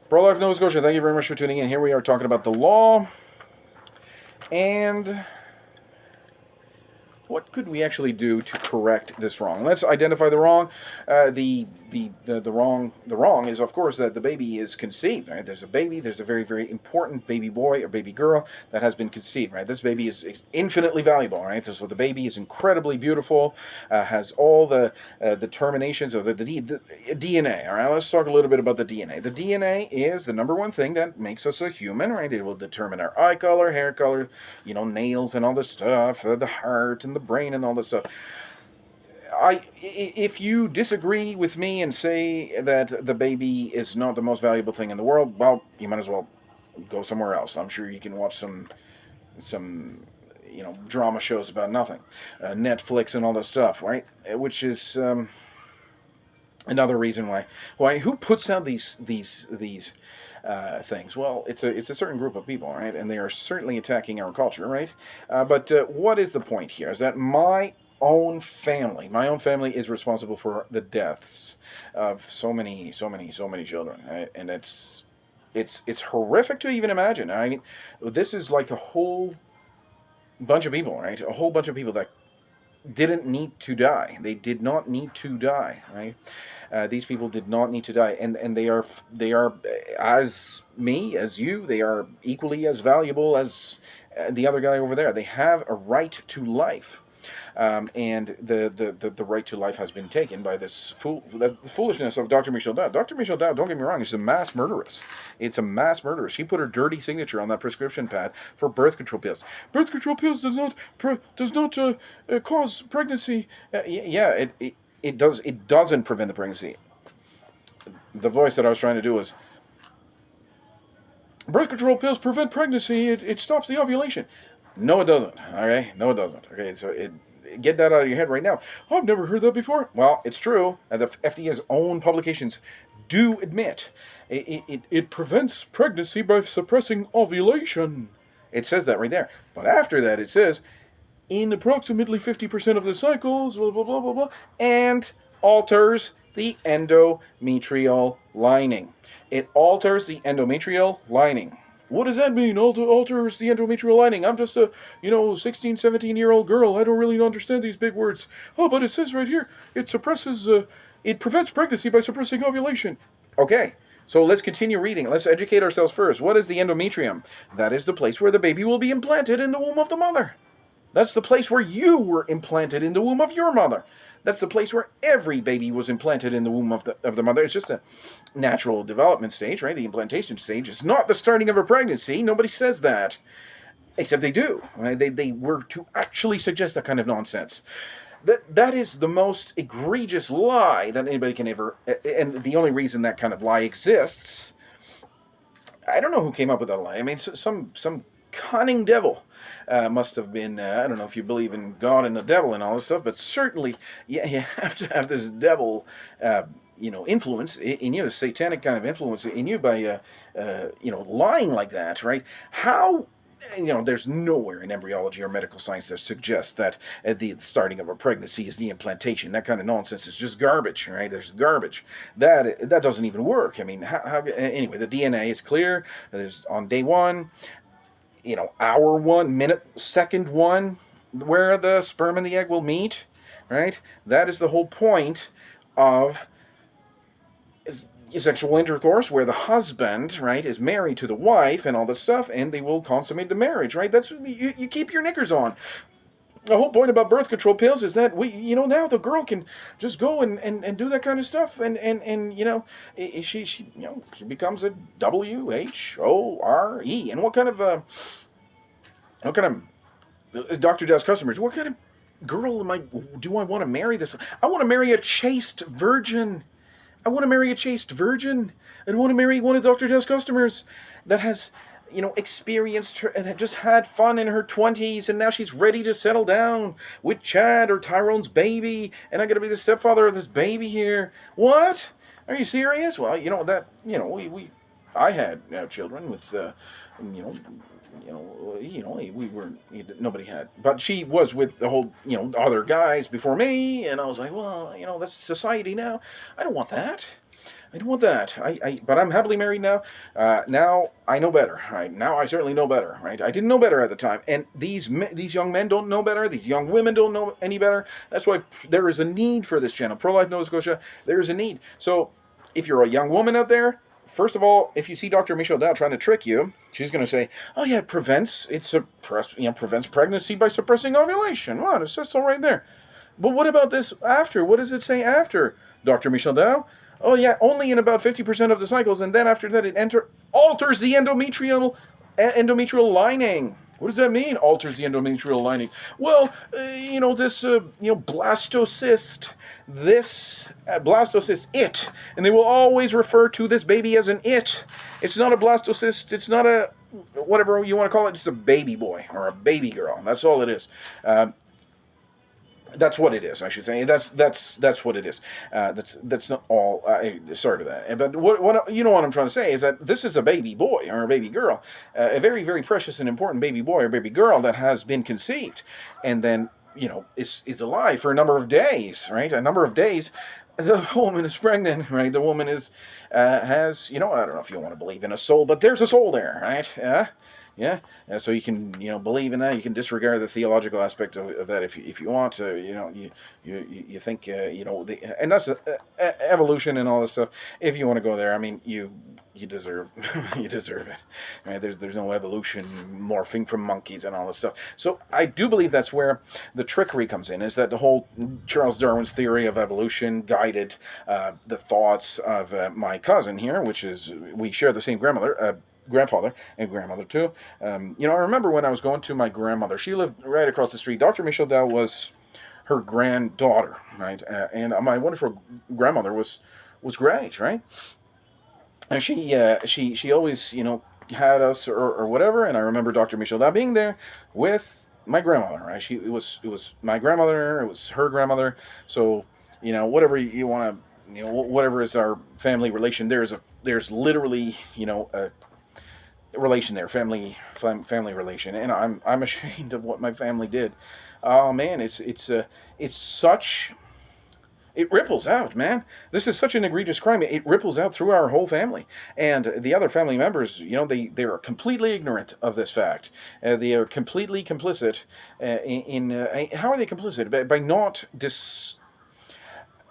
Pro-Life Nova Scotia, thank you very much for tuning in. Here we are talking about the law and what could we actually do to correct this wrong? Let's identify the wrong. The wrong is, of course, that the baby is conceived. Right? There's a baby. There's a very, very important baby boy or baby girl that has been conceived. Right? This baby is infinitely valuable. Right? So the baby is incredibly beautiful. Has all the determinations of the DNA. All right. Let's talk a little bit about the DNA. The DNA is the number one thing that makes us a human. Right? It will determine our eye color, hair color, nails and all this stuff, the heart and the brain and all this stuff. If you disagree with me and say that the baby is not the most valuable thing in the world, well, you might as well go somewhere else. I'm sure you can watch some drama shows about nothing, Netflix and all that stuff, right? Which is another reason why who puts out these things. Well, it's a certain group of people, right? And they are certainly attacking our culture, right? But what is the point here? Is that my own family is responsible for the deaths of so many children, right? And it's horrific to even imagine. I mean, this is like a whole bunch of people, right? A whole bunch of people that didn't need to die. They did not need to die, right? These people did not need to die, and they are as me, as you. They are equally as valuable as the other guy over there. They have a right to life, and the right to life has been taken by the foolishness of Dr. Michelle Dowd. Dr. Michelle Dowd, don't get me wrong, is a mass murderess. It's a mass murderess. She put her dirty signature on that prescription pad for birth control pills. Birth control pills does not cause pregnancy. Yeah, it does. It doesn't prevent the pregnancy. The voice that I was trying to do was, birth control pills prevent pregnancy. It stops the ovulation. No, it doesn't. Okay, no, it doesn't. Okay, so get that out of your head right now. Oh, I've never heard that before. Well, it's true. And the FDA's own publications do admit it prevents pregnancy by suppressing ovulation. It says that right there. But after that, it says, in approximately 50% of the cycles, blah, blah, blah, blah, blah, and alters the endometrial lining. It alters the endometrial lining. What does that mean? Alters the endometrial lining. I'm just a, 16, 17-year-old girl. I don't really understand these big words. Oh, but it says right here, it prevents pregnancy by suppressing ovulation. Okay, so let's continue reading. Let's educate ourselves first. What is the endometrium? That is the place where the baby will be implanted in the womb of the mother. That's the place where you were implanted in the womb of your mother. That's the place where every baby was implanted in the womb of the mother. It's just a natural development stage, right? The implantation stage is not the starting of a pregnancy. Nobody says that, except they do. Right? They were to actually suggest that kind of nonsense. That is the most egregious lie that anybody can ever. And the only reason that kind of lie exists, I don't know who came up with that lie. I mean, some cunning devil. Must have been, I don't know if you believe in God and the devil and all this stuff, but certainly you have to have this devil, influence in you, a satanic kind of influence in you by, lying like that, right? How, there's nowhere in embryology or medical science that suggests that the starting of a pregnancy is the implantation. That kind of nonsense is just garbage, right? There's garbage. That doesn't even work. I mean, anyway, the DNA is clear. There's on day one, hour one, minute, second one, where the sperm and the egg will meet, right? That is the whole point of sexual intercourse, where the husband, right, is married to the wife and all that stuff, and they will consummate the marriage, right? That's you keep your knickers on. The whole point about birth control pills is that now the girl can just go and do that kind of stuff, and she becomes a WHORE. And what kind of Dr. Dow's customers? What kind of girl do I want to marry? I want to marry a chaste virgin. I want to marry a chaste virgin. I don't want to marry one of Dr. Dow's customers that has experienced her and just had fun in her 20s, and now she's ready to settle down with Chad or Tyrone's baby, and I gotta be the stepfather of this baby here. What? Are you serious? Well, I had children with, nobody had, but she was with the whole, other guys before me, and I was like, well, that's society now. I don't want that. I don't want that. But I'm happily married now. Now I know better. Right now, I certainly know better. Right, I didn't know better at the time, and these young men don't know better. These young women don't know any better. That's why there is a need for this channel, Pro Life Nova Scotia. There is a need. So, if you're a young woman out there, first of all, if you see Dr. Michelle Dow trying to trick you, she's going to say, "Oh yeah, prevents pregnancy by suppressing ovulation." Well, it says so right there. But what about this after? What does it say after, Dr. Michel Dow? Oh yeah, only in about 50% of the cycles, and then after that it alters the endometrial lining. What does that mean? Alters the endometrial lining. Well, blastocyst. This blastocyst, it, and they will always refer to this baby as an it. It's not a blastocyst. It's not a whatever you want to call it. It's a baby boy or a baby girl. That's all it is. That's what it is, I should say. That's what it is. That's not all. Sorry to that. But what you know what I'm trying to say is that this is a baby boy or a baby girl, a very very precious and important baby boy or baby girl that has been conceived, and then is alive for a number of days, right? A number of days. The woman is pregnant, right? The woman is has I don't know if you want to believe in a soul, but there's a soul there, right? Yeah. So you can believe in that. You can disregard the theological aspect of that if you want to. You think and that's evolution and all this stuff. If you want to go there, I mean you deserve you deserve it. Right? There's no evolution morphing from monkeys and all this stuff. So I do believe that's where the trickery comes in. Is that the whole Charles Darwin's theory of evolution guided the thoughts of my cousin here, which is we share the same grandfather and grandmother too. I remember when I was going to my grandmother. She lived right across the street. Dr. Michelle Dow was her granddaughter, right? And my wonderful grandmother was great, right? And she always had us or whatever. And I remember Dr. Michelle Dow being there with my grandmother, right? It was my grandmother. It was her grandmother. So whatever you want to whatever is our family relation. There's literally a relation there, family relation, and I'm ashamed of what my family did. Oh man, it's such it ripples out, man. This is such an egregious crime. It ripples out through our whole family, and the other family members. They are completely ignorant of this fact. They are completely complicit in how are they complicit by not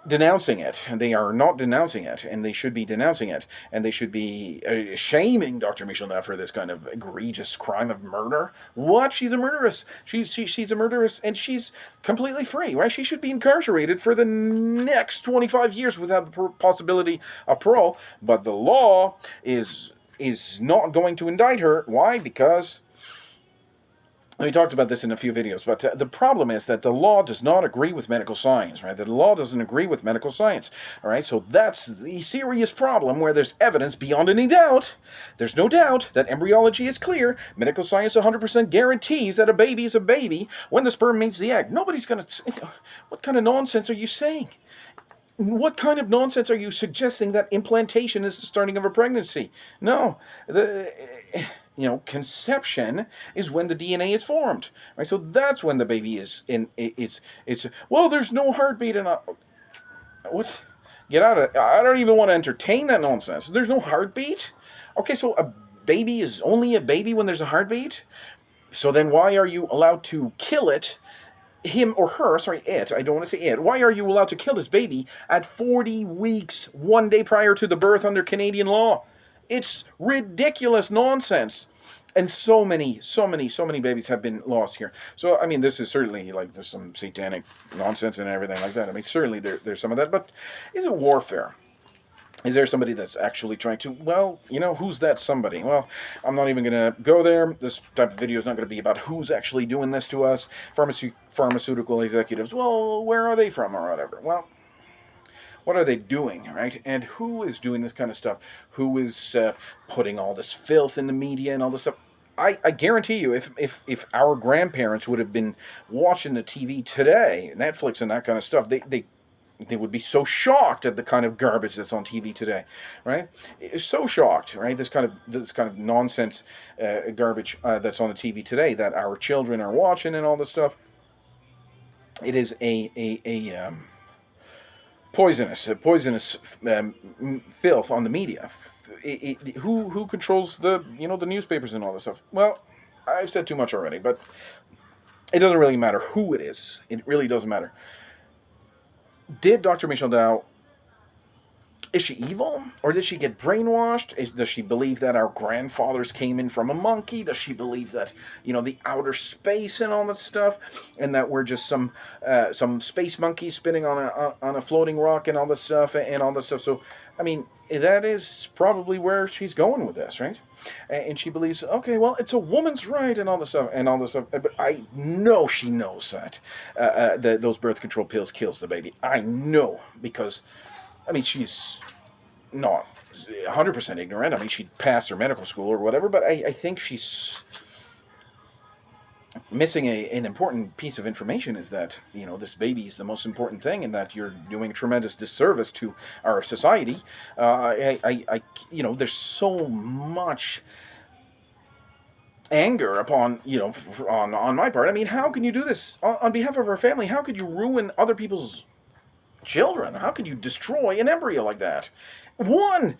denouncing it, and they are not denouncing it, and they should be denouncing it, and they should be shaming Dr. Michel Neff for this kind of egregious crime of murder. What? She's a murderess. She's a murderess, and she's completely free, right? She should be incarcerated for the next 25 years without the possibility of parole. But the law is not going to indict her. Why? Because we talked about this in a few videos, but the problem is that the law does not agree with medical science, right? The law doesn't agree with medical science, all right? So that's the serious problem where there's evidence beyond any doubt. There's no doubt that embryology is clear. Medical science 100% guarantees that a baby is a baby when the sperm meets the egg. Nobody's going to... What kind of nonsense are you saying? What kind of nonsense are you suggesting that implantation is the starting of a pregnancy? No. Conception is when the DNA is formed, right? So that's when the baby is in. It's well, there's no heartbeat in a what? Get out of it! I don't even want to entertain that nonsense. There's no heartbeat. Okay, so a baby is only a baby when there's a heartbeat. So then why are you allowed to kill it? Him or her, sorry, it, I don't want to say it. Why are you allowed to kill this baby at 40 weeks, 1 day prior to the birth under Canadian law? It's ridiculous nonsense. And so many babies have been lost here. So, I mean, this is certainly, there's some satanic nonsense and everything like that. I mean, certainly there's some of that. But is it warfare? Is there somebody that's actually trying to, who's that somebody? Well, I'm not even going to go there. This type of video is not going to be about who's actually doing this to us. Pharmaceutical executives, well, where are they from or whatever? Well, what are they doing, right? And who is doing this kind of stuff? Who is putting all this filth in the media and all this stuff? I guarantee you, if our grandparents would have been watching the TV today, Netflix and that kind of stuff, they would be so shocked at the kind of garbage that's on TV today, right? So shocked, right? This kind of nonsense garbage that's on the TV today that our children are watching and all this stuff. It is poisonous filth on the media. Who controls the newspapers and all this stuff? Well, I've said too much already, but it doesn't really matter who it is. It really doesn't matter. Did Dr. Michelle Dow, is she evil? Or did she get brainwashed? Does she believe that our grandfathers came in from a monkey? Does she believe that, the outer space and all that stuff, and that we're just some space monkeys spinning on a floating rock and all this stuff and all this stuff? So, I mean, that is probably where she's going with this, right? And she believes, okay, well, it's a woman's right and all this stuff and all this stuff. But I know she knows that those birth control pills kills the baby. I know because, I mean, she's not 100% ignorant. I mean, she passed her medical school or whatever, but I think she's missing an important piece of information is that, this baby is the most important thing and that you're doing a tremendous disservice to our society. There's so much anger upon, on my part. I mean, how can you do this on behalf of our family? How could you ruin other people's children? How could you destroy an embryo like that? One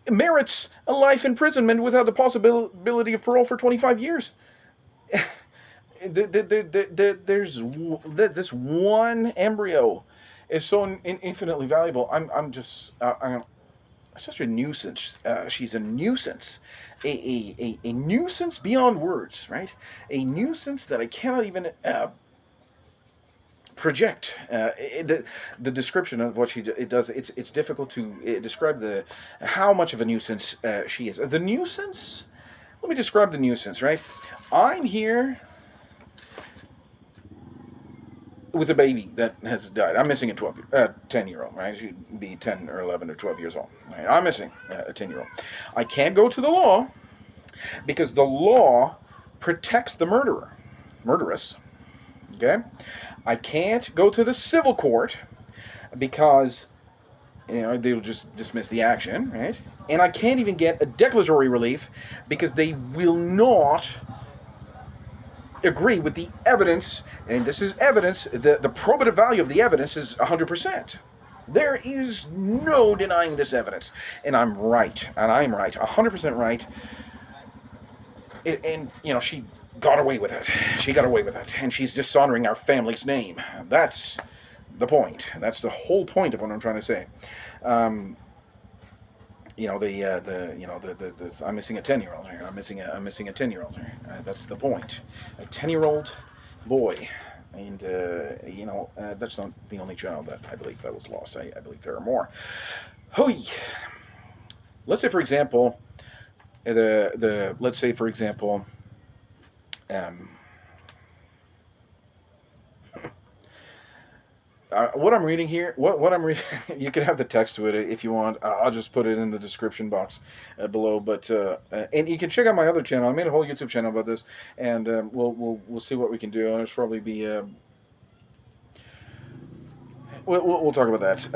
merits a life imprisonment without the possibility of parole for 25 years. There's this one embryo is so infinitely valuable. I'm such a nuisance. She's a nuisance, a nuisance beyond words, right? A nuisance that I cannot even project. The description of what it does. It's difficult to describe how much of a nuisance she is. The nuisance. Let me describe the nuisance, right? I'm here with a baby that has died. I'm missing a 10-year-old, right? She'd be 10 or 11 or 12 years old. Right? I'm missing a 10-year-old. I can't go to the law because the law protects the murderess. Okay? I can't go to the civil court because they'll just dismiss the action, right? And I can't even get a declaratory relief because they will not agree with the evidence, and this is evidence, the probative value of the evidence is 100%. There is no denying this evidence. And I'm right, 100% right. And she got away with it. She got away with it, and she's dishonoring our family's name. That's the point. That's the whole point of what I'm trying to say. I'm missing a 10-year-old here. I'm missing a 10-year-old here. That's the point. A 10-year-old boy, and that's not the only child that I believe that was lost. I believe there are more. Hooey. Let's say, for example, what I'm reading here, what I'm reading, you can have the text to it if you want. I'll just put it in the description box below. But and you can check out my other channel. I made a whole YouTube channel about this, and we'll see what we can do. There's probably be we'll talk about that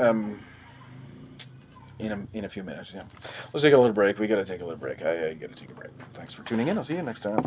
in a few minutes. Yeah, let's take a little break. We got to take a little break. I got to take a break. Thanks for tuning in. I'll see you next time.